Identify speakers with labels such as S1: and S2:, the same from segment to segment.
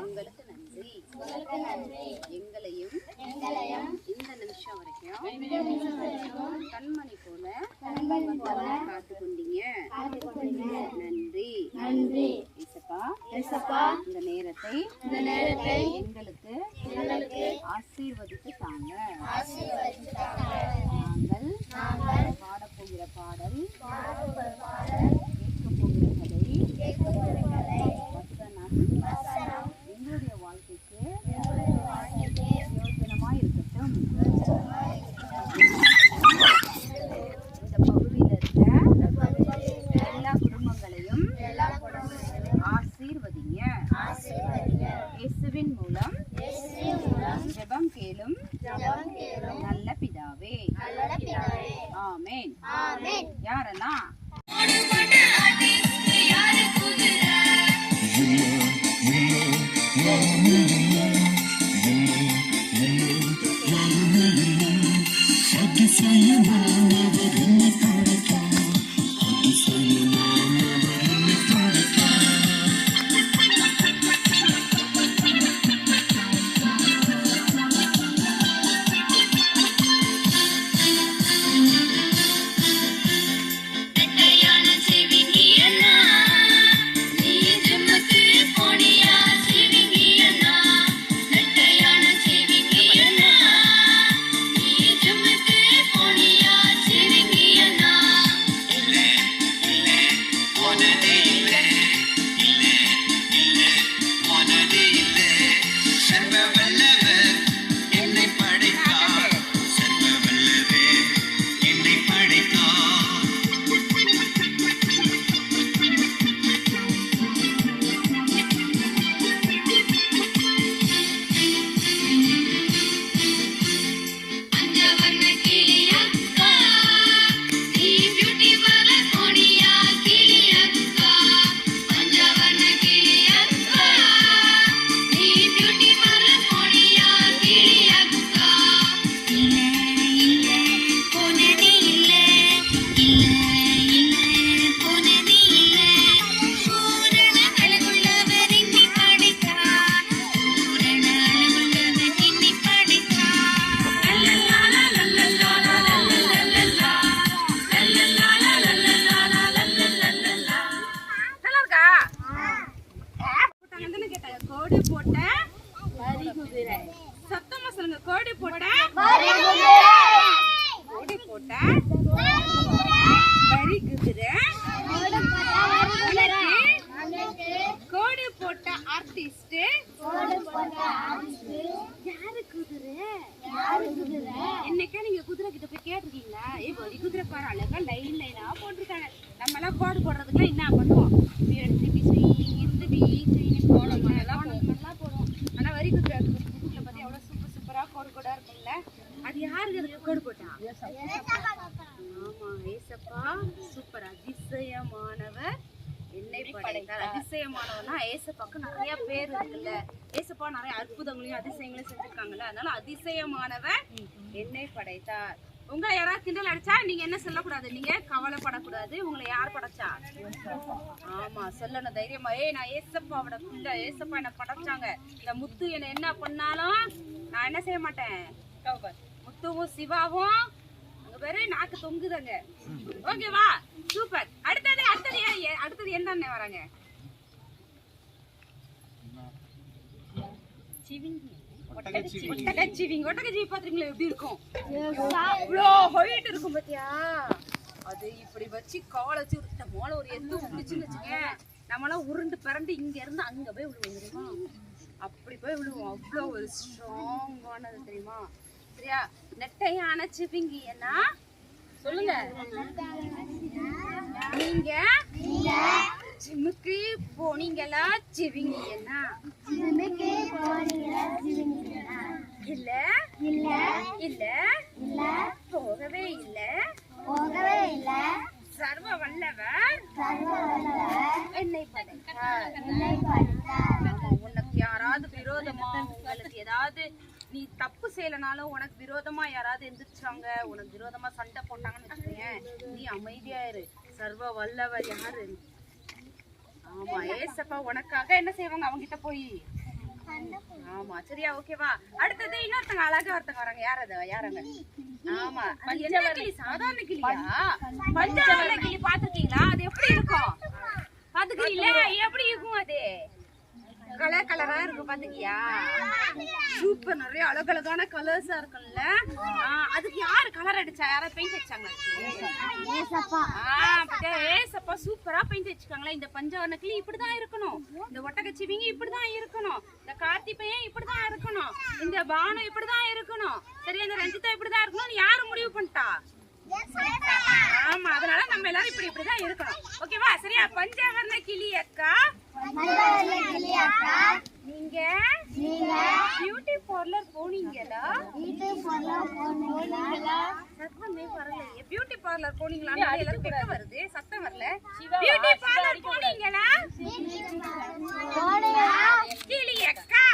S1: உங்களுக்கு நன்றி. எங்களையும் இந்த நிமிஷம் வரைக்கும் கண்மணி போல காத்து கொண்டீங்க. நன்றி ஏசப்பா. இந்த நேரத்தை எங்களுக்கு ஆசீர்வதித்து தாங்க. நாங்கள் பாடப்போகிற பாடல், கேட்க போகிற கதை, வசனம் எங்களுடைய வாழ்க்கைக்கு பிரயோஜனமாய் இருக்கட்டும். இந்த பகுதியில் இருக்க எல்லா குடும்பங்களையும் ஆசீர்வதிங்க. இயேசுவின் மூலம் ஜெபம் கேளும் நல்ல பிதாவே. ஆமென். யாரெல்லாம் சத்தமா சொல்லுங்க. கோடி போட்ட வரி குதிரை. கோடி போட்ட ஆர்டிஸ்ட் யாரு குதிரை? என்னைக்கா நீங்க குதிரை கிட்ட போய் கேட்டிருக்கீங்களா? வரி குதிரை பாரு, அழகா லைனா போட்டிருக்காங்க. நம்ம எல்லாம் கோடு போடுறதுக்குலாம் என்ன பண்ணுவோம்? போடுவோம். ஆனா வரி குதிரை பத்தி எவ்வளவு சூப்பரா கோடு இருக்கும்ல. அது யாருக்கு கோடு போட்டா? ஆமா, ஏசப்பா. சூப்பர். அதிசயமானவர் என்னை படைத்தார். அதிசயமானவர்னா ஏசப்பாக்கு நிறைய பேர் இருக்குல்ல. ஏசப்பா நிறைய அற்புதங்களையும் அதிசயங்களையும் செஞ்சிருக்காங்கல்ல. அதனால அதிசயமானவர் என்னை படைத்தார். உங்களை யாராவது கிண்டல் அடிச்சா நீங்க என்ன சொல்லக்கூடாது, நீங்க கவலைப்படக்கூடாது. உங்களை யார் படைச்சா? ஆமா, சொல்லணும் தைரியமா. நான் ஏசப்பாவோட பிள்ளை, ஏசப்பா என்ன படைச்சாங்க. இந்த முத்து என்ன பண்ணாலும் நான் என்ன செய்ய மாட்டேன். முத்துவும் சிவாவும் அங்க பேரு நாக்கு தொங்குதாங்க. ஓகேவா? சூப்பர். அடுத்தது என்ன வராங்க? ஒட்டகச்சிவிங்கி பாத்தீங்களா எப்படி இருக்கும்? இருக்கும் பாத்தியா? அது இப்படி வச்சு காலை வச்சு மோளை ஒரு எந்த உடிச்சுன்னு வச்சுக்க, நம்மளாம் உருண்டு பிறண்டு இங்க இருந்து அங்க போய் விழுவோம் தெரியுமா? அப்படி போய் விழுவோம். அவ்வளோ ஒரு ஸ்ட்ராங்கானது தெரியுமா? சரியா? நெட்டையான சிவிங்கி என்ன சொல்லுங்க. நீங்க ஜிம்முக்கு போனீங்களா? சிவிங்கி என்ன இல்ல போகவே இல்ல. சர்வ வல்லவர் என்னை படைத்தார். உனக்கு யாராவது விரோதமா, உங்களுக்கு ஏதாவது நீ தப்பு செய்யலனாலும் உனக்கு விரோதமா யாராவது எந்திரிச்சாங்க, உனக்கு விரோதமா சண்டை போட்டாங்கன்னு வச்சுக்கோங்க, நீ அமைதியா இரு. சர்வ வல்லவர் யாரு? ஆமா, ஏசப்பா உனக்காக என்ன செய்வாங்க அவங்க கிட்ட போய்? ஆமா, சரியா, ஓகேவா? அடுத்தது இன்னொருத்தங்க அழகா ஒருத்தங்க வராங்க. யார் அது? யாருங்க? ஆமா, அது என்ன கிளி? சாதாரண கிளியா? பஞ்சவர்ண கிளி பாத்துருக்கீங்களா? அது எப்படி இருக்கும்? பாத்துக்கிறீங்களா? எப்படி இருக்கும் அது? கலர் கலரா இருக்கும், பாத்துக்கியா? சூப்பர், நிறைய அழகழகான கலர்ஸா இருக்கும்ல. அதுக்கு யாரு கலர் அடிச்சா? யாரா பெயிண்ட் அடிச்சாங்க? ஏசப்பா சூப்பரா பெயிண்ட் அடிச்சுக்காங்களா. இந்த பஞ்சவர்ண கிளி இப்படிதான் இருக்கணும், இந்த ஒட்டகச்சிவிங்க இப்படிதான் இருக்கணும், இந்த கார்த்தி பையன் இப்படிதான் இருக்கணும், இந்த பானு இப்படிதான் இருக்கணும், சரி, இந்த ரஞ்சிதா இப்படிதான் இருக்கணும். யாரு முடிவு பண்ணிட்டா? ஆமா, அதனால நம்ம எல்லாரும் இப்படிதான் இருக்கணும், ஓகேவா? சரியா? பஞ்சவர்ண கிளி அக்கா, நீங்க பியூட்டி பார்லர் போனீங்களா? சத்தமே வரல. பியூட்டி பார்லர் போனீங்களா? எல்லாரும் வெக்க வருது, சத்தம் வரல. பியூட்டி பார்லர் போனீங்களா? கிளி அக்கா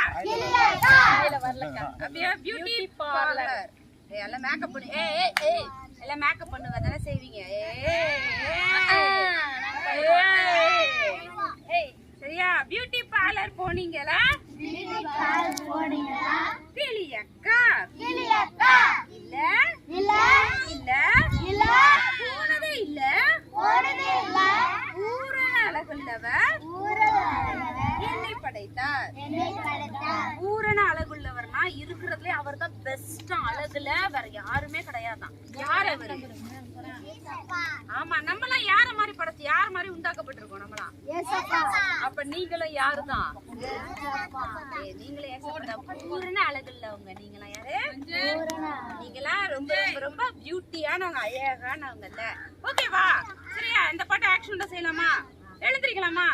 S1: அப்படியே பியூட்டி பார்லர் எல்லாம் மேக்கப் பண்ணு. எல்லாம் மேக்கப் பண்ணுங்க தானே செய்வீங்க. சரியா? பியூட்டி பார்லர் போனீங்களா? கிளி அக்கா இல்ல போனதே இல்ல. பூரண அழகுள்ளவர் என்னை படைத்தார். பூரண அழகுள்ளவர்னா இருக்கிறதுல அவர் தான் பெஸ்டா. அழகுல வேற யாருமே கிடையாதான். யார் அவரு? ஆமா, நம்மளாம் யார மாதிரி படைச்சு யார மாதிரி உண்டாக்கப்பட்டிருக்கோம் நம்மளாம்? அப்ப நீங்களும் யாருதான்? நீங்களும் ஏசப்பா. பூரண அழகுள்ளவங்க நீங்களா? யாரு? நீங்களா ரொம்ப ரொம்ப பியூட்டியானவங்க, அழகானவங்கல்ல, ஓகேவா? சரியா? இந்த பாட்டு ஆக்ஷன் செய்யலாமா? எழுந்திருக்கலாமா?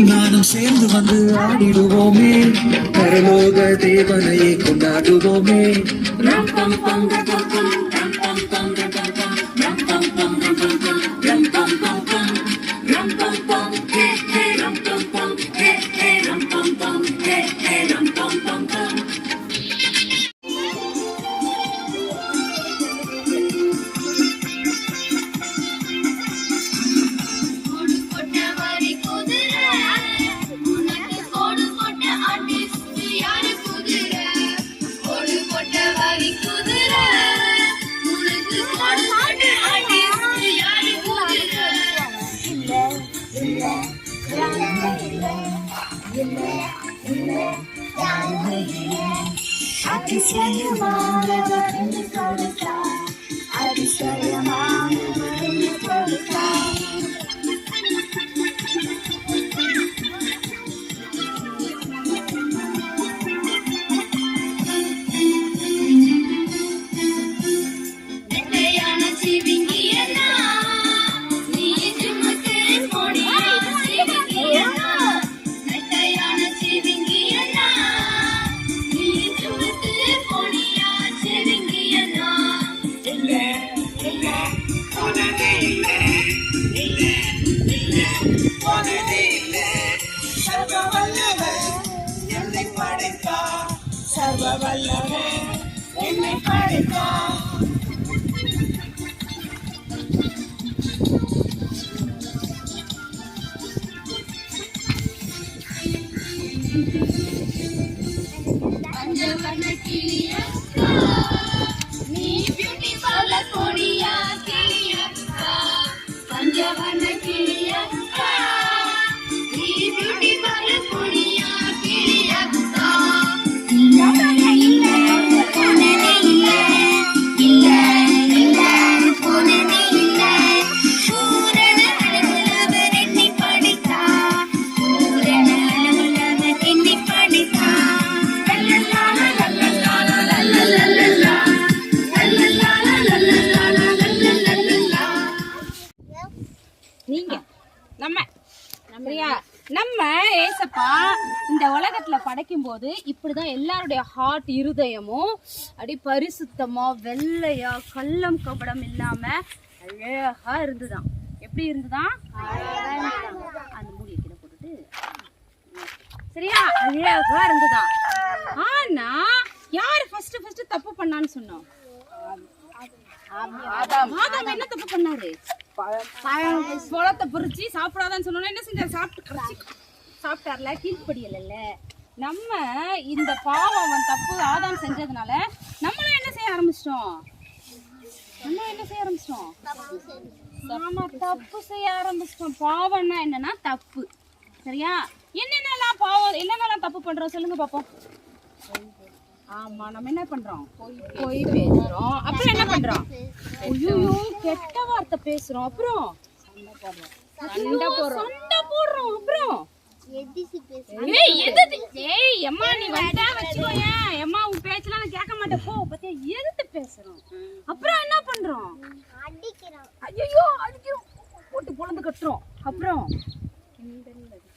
S2: நானும் சேர்ந்து வந்து ஆடிடுவோமே, பரலோக தேவனையை கொண்டாடுவோமே. ரம் பம் பம்
S1: நீங்க நம்ம சரியா? நம்ம ஏசப்பா இந்த உலகத்துல படைக்கும் போது இப்படிதான் எல்லாருடைய ஹார்ட் இருதயமும் அப்படி பரிசுத்தமா வெள்ளையா கள்ளம் கபடம் இல்லாம அழகா இருந்துதான். எப்படி இருந்துதான்? அந்த மூடியை கீழே போட்டுட்டு சரியா அழகா இருந்துதான். ஆனா யாரு ஃபர்ஸ்ட் தப்பு பண்ணான்னு சொன்னோம்? ஆதாம் என்ன தப்பு பண்ணாரு? பழத்தை பொறிச்சு சாப்பிடாதான்னு சொன்னோன்னா என்ன செஞ்சாரு? சாப்பிட்டார்ல, கீழ்ப்படியல. நம்ம இந்த பாவம் தப்பு ஆதாம் செஞ்சதுனால நம்மளும் என்ன செய்ய ஆரம்பிச்சிட்டோம்? தப்பு செய்ய ஆரம்பிச்சிட்டோம். பாவம்னா என்னன்னா தப்பு. சரியா? என்னென்னலாம் பாவம், என்னென்னலாம் தப்பு பண்றோம் சொல்லுங்க பாப்போம். ஆமா, நம்ம என்ன பண்றோம்? பொய் பேசுறோம். அப்புறம் என்ன பண்றோம்? ஐயோ கெட்ட வார்த்தை பேசுறோம். அப்புறம் சண்டை போடுறோம். அப்புறம் எம்மா நீ வந்தா வச்சுக்கோயேன், எம்மா உன் பேச்செல்லாம் நான் கேட்க மாட்டேன் போ. பத்தியா எதிர்த்து பேசுறோம். அப்புறம் என்ன பண்றோம்? ஐயோ அடிக்கிறோம், போட்டு பொழந்து கட்டுறோம். அப்புறம்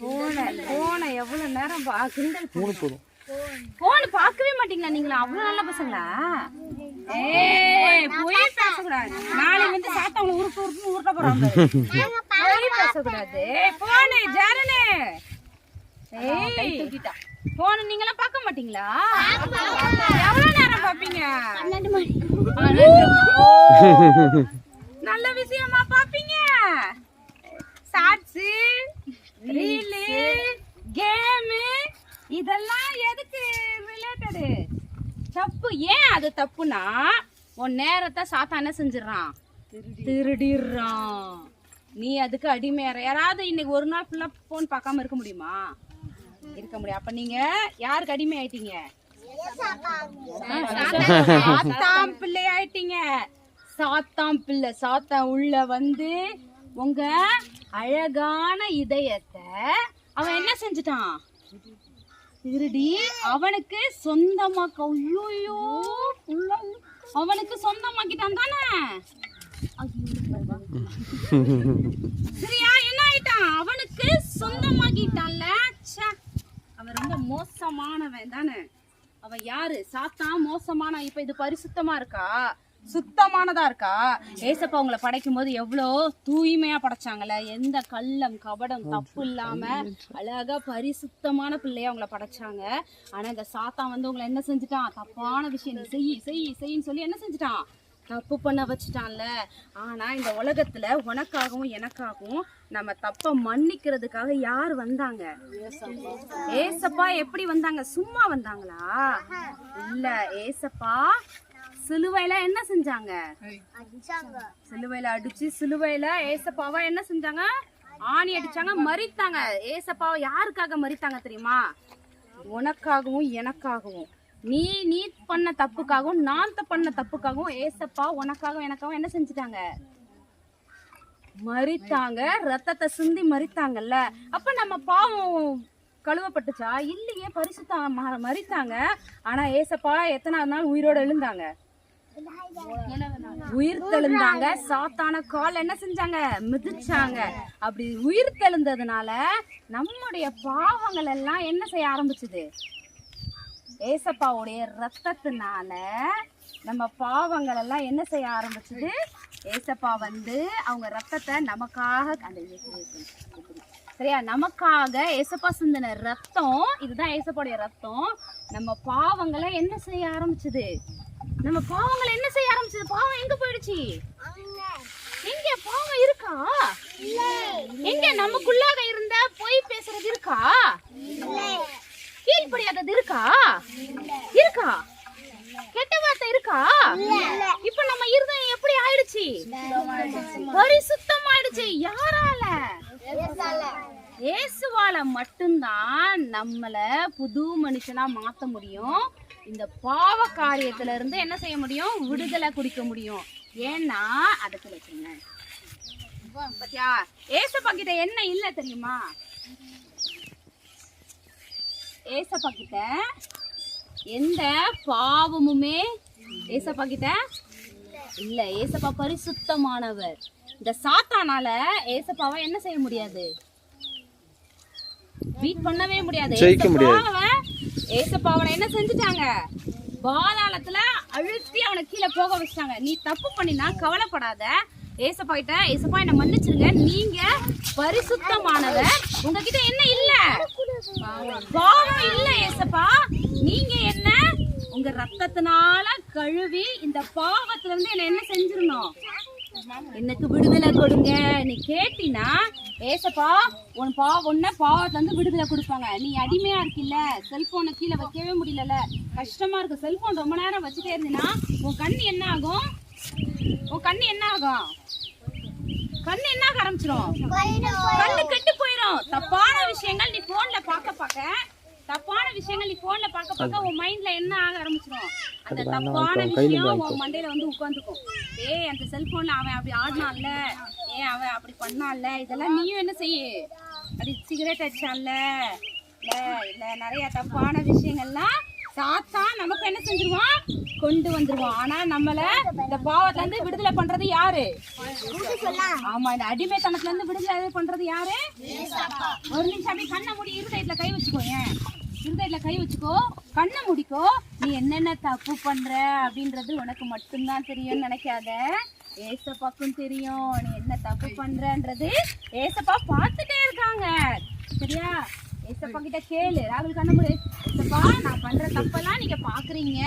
S1: போன எவ்வளவு நேரம் கிண்டல் போடும். போன் பார்க்கவே மாட்டீங்களா நீங்களா? அவ்வளவு நல்ல பசங்களா? போய் பேசக்கூடாது. நாளை வந்து சாத்தவங்களை உருட்ட போறாங்க. போய் பேசக்கூடாது. போனு ஜாரனே தூக்கிட்டா. போன நீங்களாம் பார்க்க மாட்டீங்களா? எவ்வளவு நேரம் பாப்பீங்க? நல்ல விஷயமா பாப்பீங்க. ஷார்ட்ஸ், ரீல், கேம் இதெல்லாம் எதுக்கு ரிலேட்டடு? தப்பு. ஏன் அது தப்புனா உன் நேரத்தை சாத்தா என்ன செஞ்சிடறான்? திருடிடுறான். நீ அதுக்கு அடிமையார. யாராவது இன்னைக்கு ஒரு நாள் ஃபுல்லா போன் பார்க்காம இருக்க முடியுமா? இருக்க முடியும். அப்ப நீங்க யாருக்கு அடிமை ஆயிட்டீங்க? சாத்தாம் பிள்ளை ஆயிட்டீங்க. சாத்தாம் பிள்ளை. சாத்தான் உள்ள வந்து உங்க அழகான இதயத்தை அவன் என்ன செஞ்சுட்டான்? திருடி அவனுக்கு சொந்தமா அவனுக்கு சொந்தமாக்கிட்டான் தானே? சரியா? என்ன ஆயிட்டான்? அவனுக்கு சொந்தமாக்கிட்டான்ல. அவன் ரொம்ப மோசமானவன் தானே. அவன் யாரு? சாத்தான் மோசமான. இப்ப இது பரிசுத்தமா இருக்கா? சுத்தமானதா இருக்கா? ஏசப்பா உங்களை படைக்கும் போது எவ்வளோ தூய்மையா படைச்சாங்கல்ல. எந்த கள்ளம் கபடம் தப்பு இல்லாம அழகா பரிசுத்தமான பிள்ளையா உங்களை படைச்சாங்க. ஆனா இந்த சாத்தான் வந்து உங்களை என்ன செஞ்சுட்டான்? தப்பான விஷயம் செய்யின்னு சொல்லி என்ன செஞ்சுட்டான்? தப்பு பண்ண வச்சுட்டான்ல. ஆனா இந்த உலகத்துல உனக்காகவும் எனக்காகவும் நம்ம தப்ப மன்னிக்கிறதுக்காக யார் வந்தாங்க? ஏசப்பா. எப்படி வந்தாங்க? சும்மா வந்தாங்களா? இல்ல, ஏசப்பா சிலுவையில என்ன செஞ்சாங்க? சிலுவையில அடிச்சு சிலுவையில ஏசப்பாவா என்ன செஞ்சாங்க? ஆணி அடிச்சாங்க, மரித்தாங்க. ஏசப்பாவை யாருக்காக மரித்தாங்க தெரியுமா? உனக்காகவும் எனக்காகவும். நீ பண்ண தப்புக்காகவும் நான் பண்ண தப்புக்காகவும் ஏசப்பா உனக்காகவும் எனக்காகவும் என்ன செஞ்சுட்டாங்க? மரித்தாங்க. ரத்தத்தை சிந்தி மரித்தாங்கல்ல. அப்ப நம்ம பாவம் கழுவப்பட்டுச்சா? இல்லையே, பரிசுத்த மரித்தாங்க. ஆனா ஏசப்பா எத்தனாவது நாள் உயிரோட எழுந்தாங்க? உயிர் தெழுந்தாங்க. சாத்தான கால் என்ன செஞ்சாங்க? மிதிச்சாங்க. அப்படி உயிர் தெழுந்ததுனால நம்முடைய பாவங்கள் எல்லாம் என்ன செய்ய ஆரம்பிச்சுது? ஏசப்பாவுடைய ரத்தத்தினால நம்ம பாவங்கள் எல்லாம் என்ன செய்ய ஆரம்பிச்சுது? ஏசப்பா அவங்க ரத்தத்தை நமக்காக சரியா, நமக்காக ஏசப்பா சிந்தின ரத்தம், இதுதான் ஏசப்பாவுடைய ரத்தம். நம்ம பாவங்களை என்ன செய்ய ஆரம்பிச்சது? நம்ம பாவங்களை என்ன செய்ய ஆரம்பிச்சது? பாவம் எங்க போயிடுச்சு? எங்க பாவம் இருக்கா? எங்க நமக்குள்ளாக இருந்த பொய் பேசுறது இருக்கா? கீழ்படியாதது இருக்கா? இருக்கா? கெட்ட வார்த்தை இருக்கா? இப்ப நம்ம இருதயம் எப்படி ஆயிடுச்சு? பரிசுத்தம் ஆயிடுச்சு. யாரால? இயேசுவால மட்டும்தான் நம்மள புது மனுஷனா மாத்த முடியும். இந்த பாவ காரியத்துல இருந்து என்ன செய்ய முடியும்? விடுதலை குடிக்க முடியும். ஏன்னா அதுக்கு வச்சுங்க பத்தியா, ஏசப்பா கிட்ட என்ன இல்ல தெரியுமா? ஏசப்பா கிட்ட எந்த பாவமுமே ஏசப்பா கிட்ட இல்ல. ஏசப்பா பரிசுத்தமானவர். இந்த சாத்தானால ஏசப்பாவை என்ன செய்ய முடியாது? பீட் பண்ணவே முடியாது. ஏசப்பாவை என்ன செஞ்சுட்டாங்க? பாதாளத்துல அழுத்தி அவனை கீழே போக வச்சாங்க. நீ தப்பு பண்ணினா கவலைப்படாத, ஏசப்பா கிட்ட ஏசப்பா என்ன மன்னிச்சிருங்க, நீங்க பரிசுத்தமானவர், உங்ககிட்ட என்ன இல்ல? பாவம் இல்ல ஏசப்பா. நீங்க என்ன உங்க ரத்தத்தினால கழுவி இந்த பாவத்துல இருந்து என்ன செஞ்சிடணும்? எனக்கு விடுதலை கொடுங்க நீ கேட்டினா ஏசப்பா உன்ன பாவத்துல இருந்து விடுதலை கொடுப்பாங்க. நீ அடிமையா இருக்கில்ல, செல்போனை கீழே வைக்கவே முடியல, கஷ்டமா இருக்கு, செல்போன் ரொம்ப நேரம் வச்சுட்டே இருந்தீங்கன்னா உன் கண்ணு என்ன ஆகும்? உன் கண்ணு என்ன ஆகும்? கண்ணு என்ன ஆக ஆரம்பிச்சிடும்? கண்ணு கெட்டு போயிடும். தப்பான விஷயங்கள் நீ போன்ல தப்பான விஷயங்கள் நீ போன்ல பார்க்க உன் மைண்ட்ல என்ன ஆக ஆரம்பிச்சிடும்? அந்த தப்பான விஷயம் உன் மண்டையில உட்காந்துக்கும். அந்த செல்போன்ல அவன் அப்படி ஆடினான்ல, அவன் அப்படி பண்ணான்ல, இதெல்லாம் நீயும் என்ன செய்ய? அப்படி சிகரெட் அடிச்சான்ல, இல்ல நிறைய தப்பான விஷயங்கள்லாம் சாத்தான் நமக்கு என்ன செஞ்சிருவான்? கொண்டு வந்துருவான். ஆனா நம்மள இந்த பாவத்துல இருந்து விடுதலை பண்றது யாரு? ஆமா, இந்த அடிமைத்தனத்துல இருந்து விடுதலை பண்றது யாரு? ஒரு நிமிஷம் அப்படியே கண்ணை மூடி இருதயத்துல கை வச்சுக்கோ. இருதயத்துல கை வச்சுக்கோ, கண்ணை முடிக்கோ. நீ என்னென்ன தப்பு பண்ற அப்படின்றது உனக்கு மட்டும்தான் தெரியும்னு நினைக்காத, ஏசப்பாக்கும் தெரியும் நீ என்ன தப்பு பண்றன்றது. ஏசப்பா பார்த்துட்டே இருக்காங்க. சரியா? ஏசப்பா கிட்ட கேளு. ராகுல் கண்ண முடி. ஏசப்பா, நான் பண்ற தப்பெல்லாம் நீங்க பாக்குறீங்க.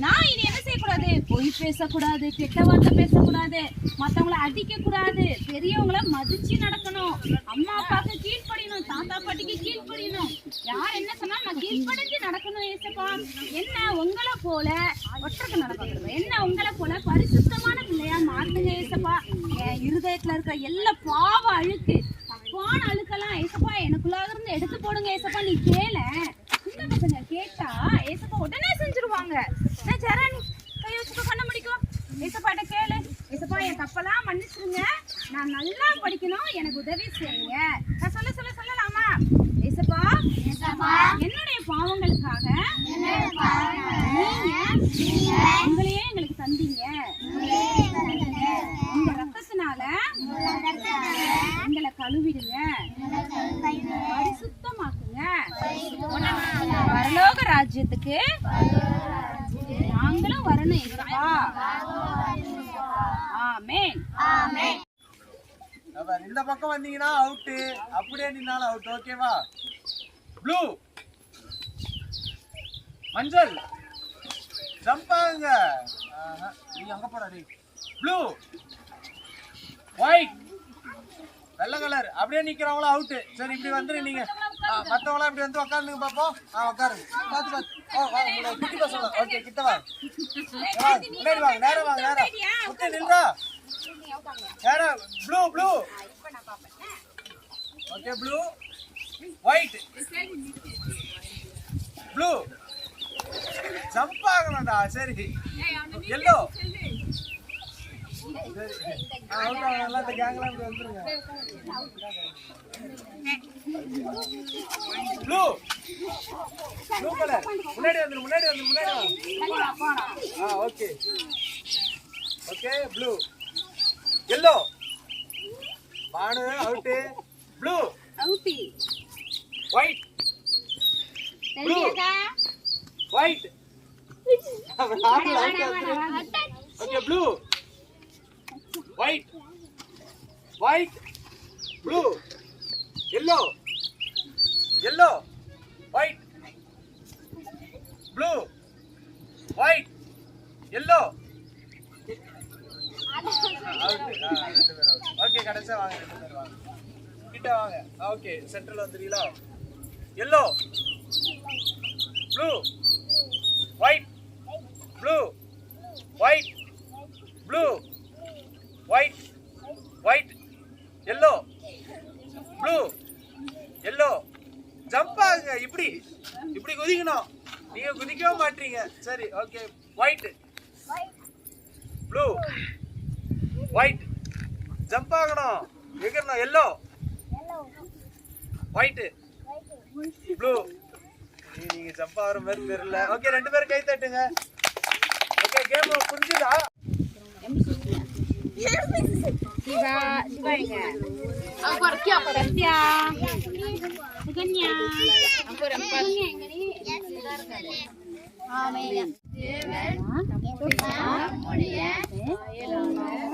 S1: நான் இனி என்ன செய்யக்கூடாது? பொய் பேசக்கூடாது, கெட்ட வார்த்தை பேசக்கூடாது, மத்தவங்களை அடிக்க கூடாது, பெரியவங்கள மதிச்சு நடக்கணும், அம்மா அப்பாவுக்கு கீழ்ப்படியணும், தாத்தா பாட்டிக்கு கீழ்ப்படியணும், யார் என்ன சொன்னா நான் கீழ்ப்படிஞ்சு நடக்கணும். ஏசப்பா, என்ன உங்களை போல ஒற்றக்கு நடக்கணும், என்ன உங்களை போல பரிசுத்தமான பிள்ளையா மாத்துங்க ஏசப்பா. என் இருதயத்துல இருக்கிற எல்லா பாவ அழுக்கு, தப்பான அழுக்கெல்லாம் ஏசப்பா எனக்குள்ளாக இருந்து எடுத்து போடுங்க ஏசப்பா. நீ கேள, சின்ன பசங்க கேட்டா ஏசப்பா உடனே செஞ்சிருவாங்க. ஜெரானி கை வச்சுக்கோ, பண்ண முடிக்கும். ஏசப்பாட்ட கேளு. ஏசப்பா, என் தப்பெல்லாம் மன்னிச்சிருங்க, நான் நல்லா படிக்கணும், எனக்கு உதவி செய்யுங்க. நான் சொல்லலாமா? ஏசப்பா, என்னுடைய பாவங்களுக்காக நீங்க உங்களையே எங்களுக்கு தந்தீங்க. உங்க ரத்தத்தினால எங்களை கழுவிடுங்க, பரிசுத்தமாக்குங்க, பரலோக ராஜ்யத்துக்கு நாங்களும் வரணும் ஏசப்பா. ஆமென். ஆமென்.
S3: இந்த பக்கம் வந்தீங்கன்னா அவுட், அப்படியே நின்னாலும் அவுட். ஓகேவா? ப்ளூ, மஞ்சள், ஜம்ப் ஆகுங்க. நீ அங்க போடா. ப்ளூ, ஒயிட், வெள்ளை கலர், அப்படியே நிக்கிறவங்கள அவுட். சரி, இப்படி வந்துரு நீங்க. மற்றவங்களாம் இப்படி வந்து உட்காந்துங்க பாப்போம். உட்காருங்க. பார்த்து குட்டி பசங்க. ஓகே, கிட்ட வாங்க. முன்னாடி வாங்க, நேரம் வாங்க, நேரம். குட்டி நில்றா. நேரம். Blue, blue. Okay blue white blue jump ஆகணும்டா சரி எல்லோ சரி அவுட் ஆகலாம் இந்த கேங்லாம் இப்படி வந்துருங்க ப்ளூ ப்ளூ கலர் முன்னாடி வந்து okay okay blue yellow Banu out blue
S1: அவுட்டி
S3: white blue white okay blue white white blue yellow yellow white blue white yellow okay கடைசியா வாங்க 2 பேர் வாங்க கிட்ட வாங்க ஓகே சென்டர்ல வந்துறீங்களா yellow blue white blue white blue white white yellow blue yellow jump ஆகுங்க இப்படி இப்படி குதிக்கணும் நீங்க குதிக்கவே மாட்டீங்க சரி okay white blue white jump ஆகணும் எகறணும் எல்லோ ஒயிட் ப்ளூ நீங்க ஜம்ப் ஆகுற மாதிரி தெரியல ஓகே 2 பேரும் கை தட்டுங்க ஓகே கேம் புரிஞ்சுதா
S1: சிவா சிவா எங்க அங்க ரத்தியா ரத்தியா சுகன்யா அங்க ரத்தியா எங்க நீ ஆமென் தேவன் நம்முடைய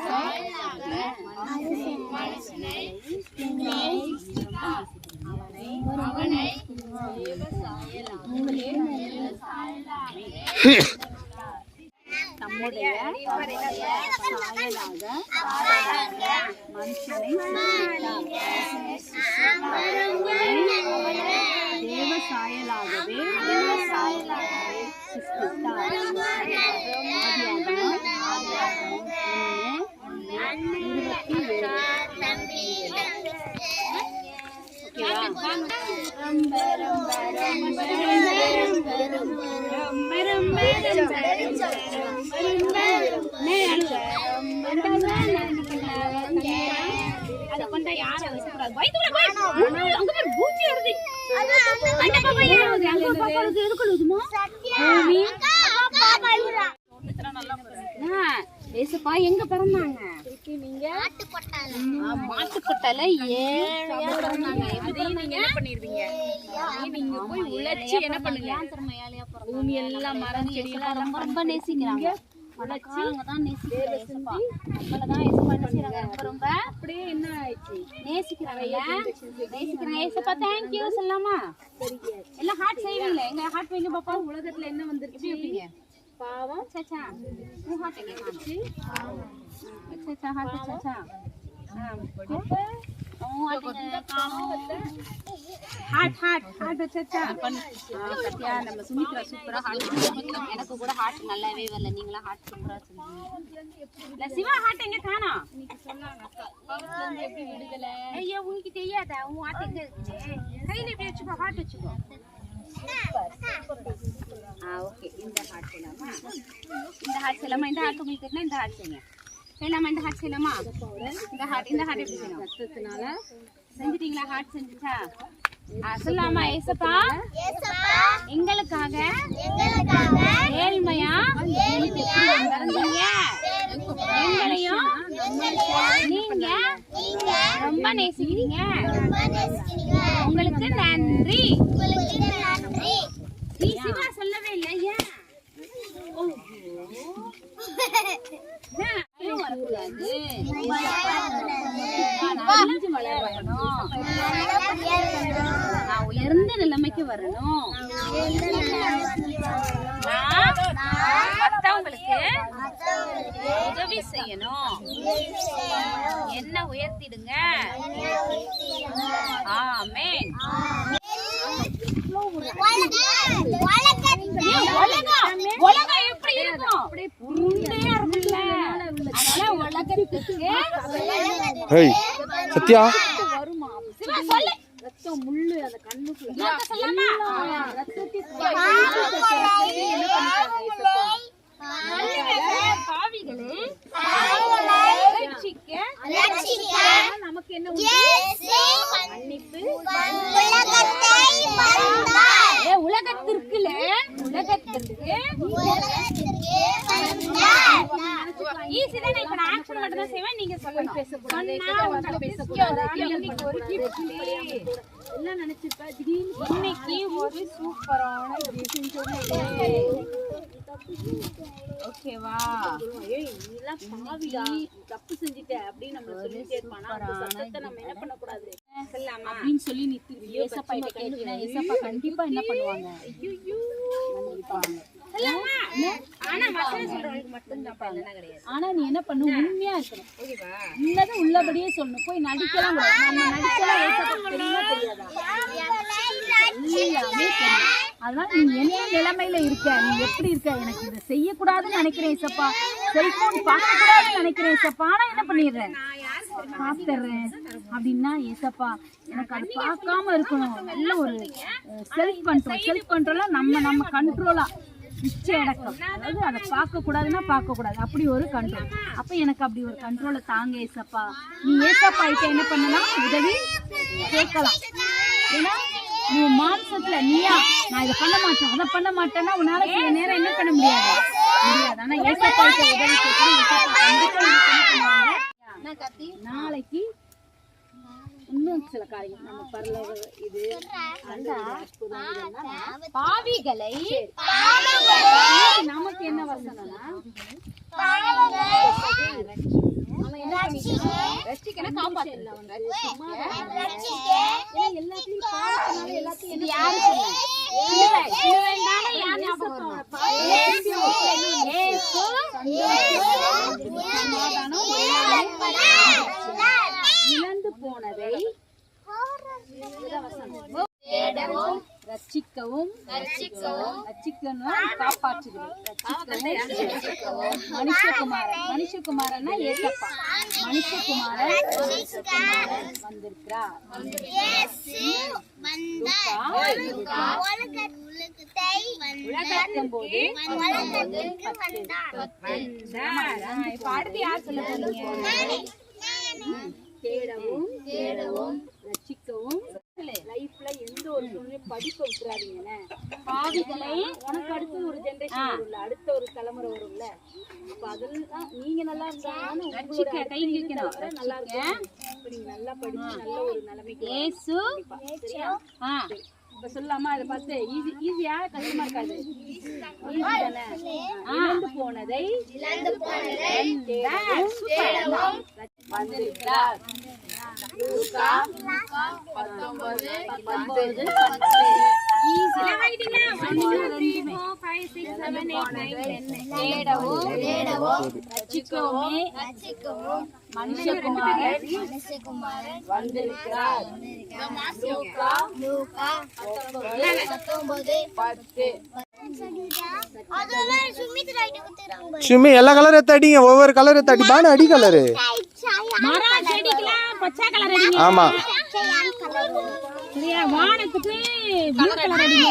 S1: சாயலாக மனுஷனை அவனை தேவ சாயலாக நம்முடைய சாயலாக மனுஷனை தேவ சாயலாகவே சிருஷ்டித்தார்.
S4: அத கொண்டா யார வச்சுக்கிறாங்க வைத்துக்குள்ள போய் அங்க பேர் பூச்சி வருது அந்த பாப்பா ஏறுது அங்க பாப்பாக்கு இருக்குதுமா பூமி பாப்பா இவரா
S1: ஏசப்பா எங்க பிறந்தாங்க
S4: நீங்க
S1: மாட்டுக்கொட்டால ஏழையா பிறந்தாங்க எப்படி நீங்க என்ன பண்ணிருவீங்க நீங்க போய் உழைச்சி என்ன பண்ணுங்க பூமி எல்லாம் மரம் செடி எல்லாம்
S4: ரொம்ப ரொம்ப நேசிக்கிறாங்க
S1: உழைச்சி
S4: தான் நேசிக்கிறாங்க ஏசப்பா நம்மள தான் ஏசப்பா நேசிக்கிறாங்க ரொம்ப ரொம்ப
S1: அப்படியே என்ன ஆயிடுச்சு
S4: நேசிக்கிறாங்க ஏசப்பா தேங்க் யூ சொல்லலாமா எல்லாம் ஹார்ட் செய்வீங்களே எங்க ஹார்ட் வைங்க பாப்பா
S1: உலகத்துல என்ன வந்துருச்சு எப்படிங்க
S4: பாவம் சச்சா
S1: உன் ஹார்ட் எங்க காமிச்சு
S4: சச்சா ஹார்ட் சச்சா
S1: ஹார்ட் வச்சா சத்யா நம்ம சுமித்ரா சூப்பரா ஹார்ட்
S4: எனக்கு கூட ஹார்ட் நல்லாவே வரல நீங்களா ஹார்ட் சூப்பரா செஞ்சீங்க
S1: சிவா ஹார்ட் எங்க காணோம்
S4: எப்படி விடுதலை
S1: ஐயா உனக்கு தெரியாதா உன் ஹார்ட் எங்க இருக்கு கையில இப்படி வச்சுக்கோ ஹார்ட் வச்சுக்கோ ஓகே இந்த ஹார்ட் செய்யலாமா இந்த ஹார்ட் செய்யலாமா இந்த ஹார்ட் உங்களுக்கு தெரியும் இந்த ஹார்ட் செய்யுங்க செய்யலாமா இந்த ஹார்ட் செய்யலாமா இந்த ஹார்ட் எப்படி செய்யணும் ரத்தத்தினால செஞ்சிட்டீங்களா ஹார்ட் செஞ்சுட்டா சொல்லலாமா ஏசப்பா எங்களுக்காக ஏழ்மையா பிறந்தீங்க எங்களையும் நீங்க ரொம்ப நேசிக்கிறீங்க உங்களுக்கு நன்றி நீ சிவா சொல்லவே இல்லை ஏன் வரக்கூடாது நான் உயர்ந்த நிலைமைக்கு வரணும் மத்தவங்களுக்கு உதவி செய்யணும் என்ன உயர்த்திடுங்க ஆமென் உலகம் எப்படி இருக்கும் அப்படியே புண்டையா இருக்குல்ல அதனால உலகத்துக்கு
S5: சத்யா
S1: வருமா சொல்லு
S4: சொல்லலாமா? பாவிகளே ரட்சிக்க நமக்கு என்ன மன்னிப்பு உலகத்திற்கு ஈஸி தானே. இப்ப நான் ஆக்ஷன் மட்டும் தான் செய்வேன், நீங்க சொல்லணும். எல்லாம் நினைச்சிருப்பா திடீர்னு இன்னைக்கு ஒரு சூப்பரான ஓகேவா? தப்பு செஞ்சுட்ட அப்படின்னு நம்ம சொல்லிட்டே இருப்பானா, அந்த சத்தத்தை நம்ம என்ன பண்ண கூடாது அப்படின்னு சொல்லி நீ ஏசப்பா கிட்ட கேட்டீங்கன்னா ஏசப்பா கண்டிப்பா என்ன பண்ணுவாங்க? ஆனா நீ என்ன பண்ணு, உண்மையா இருக்கணும். உள்ளதை உள்ளபடியே சொல்லணும். போய் நடிக்கலாம் கூடாது. நம்ம நடிக்கலாம் ஏசப்பா தெரியுமா தெரியாதா? எல்லாமே தெரியும். அதனால நீ என்ன நிலைமையில இருக்க, நீ எப்படி இருக்க, எனக்கு இதை செய்யக்கூடாதுன்னு நினைக்கிறேன் ஏசப்பா, செல்போன் பார்க்க கூடாதுன்னு நினைக்கிறேன் ஏசப்பா, ஆனா என்ன பண்ணிடுறேன், பார்த்துடுறேன் அப்படின்னா ஏசப்பா எனக்கு அது பார்க்காம இருக்கணும். நல்ல ஒரு செல்ஃப் கண்ட்ரோலா நம்ம கண்ட்ரோலா நிச்ச அடக்கம். அதாவது அதை பார்க்க கூடாதுன்னா பார்க்க கூடாது, அப்படி ஒரு கண்ட்ரோல். அப்ப எனக்கு அப்படி ஒரு கண்ட்ரோலை தாங்க ஏசப்பா. நீ ஏசப்பா கிட்ட என்ன பண்ணலாம், உதவி கேட்கலாம். ஏன்னா நீ மாம்சத்துல நீயா நான் இதை பண்ண மாட்டேன் அதை பண்ண மாட்டேன்னா உன்னால சில நேரம் என்ன பண்ண முடியாது. ஆனா ஏசப்பா கிட்ட உதவி கேட்கணும். நாளைக்கு இன்னும் சில காரியம் நம்ம பரலோக இது பாவிகளை நமக்கு என்ன வசனம்னா அவன் என்ன பண்ணிட்டான், ரட்சிக்கணும் காப்பாற்றணும். எல்லாத்தையும் பாவத்தினால எல்லாத்தையும் யாரு இழந்து போனதை ரட்சிக்கவும் காப்பாற்றுகிறேன். மனுஷகுமாரன்னா ஏசப்பா, மனுஷகுமாரன் வந்திருக்கிறார். அடுத்து யார் சொல்ல போறீங்க? தேடவும் ரட்சிக்கவும். லைஃப்ல எந்த ஒரு சூழ்நிலையும் படிக்க விட்டுறாதீங்க. பாவிகளை உனக்கு அடுத்து ஒரு ஜெனரேஷன் வரும்ல, அடுத்த ஒரு தலைமுறை வரும்ல. அப்ப அதெல்லாம் நீங்க நல்லா இருந்தாலும் நல்லா இருக்கேன். நீங்க நல்லா படிச்சு நல்ல ஒரு நிலைமைக்கு இப்ப சொல்லலாமா? அதை பார்த்து ஈஸியா கஷ்டமா இருக்காது. இழந்து போனதை வந்திருக்கிறார். மனுஷகுமாரன் வந்திருக்கிறார்.
S3: சுமி எல்லா கலர் எடுத்து அடிங்க, ஒவ்வொரு கலர் எடுத்து அடி. பானு அடி கலரு.
S4: ஆமா
S3: ஆமா
S4: வானத்துக்கு ப்ளூ கலர் அடிங்க.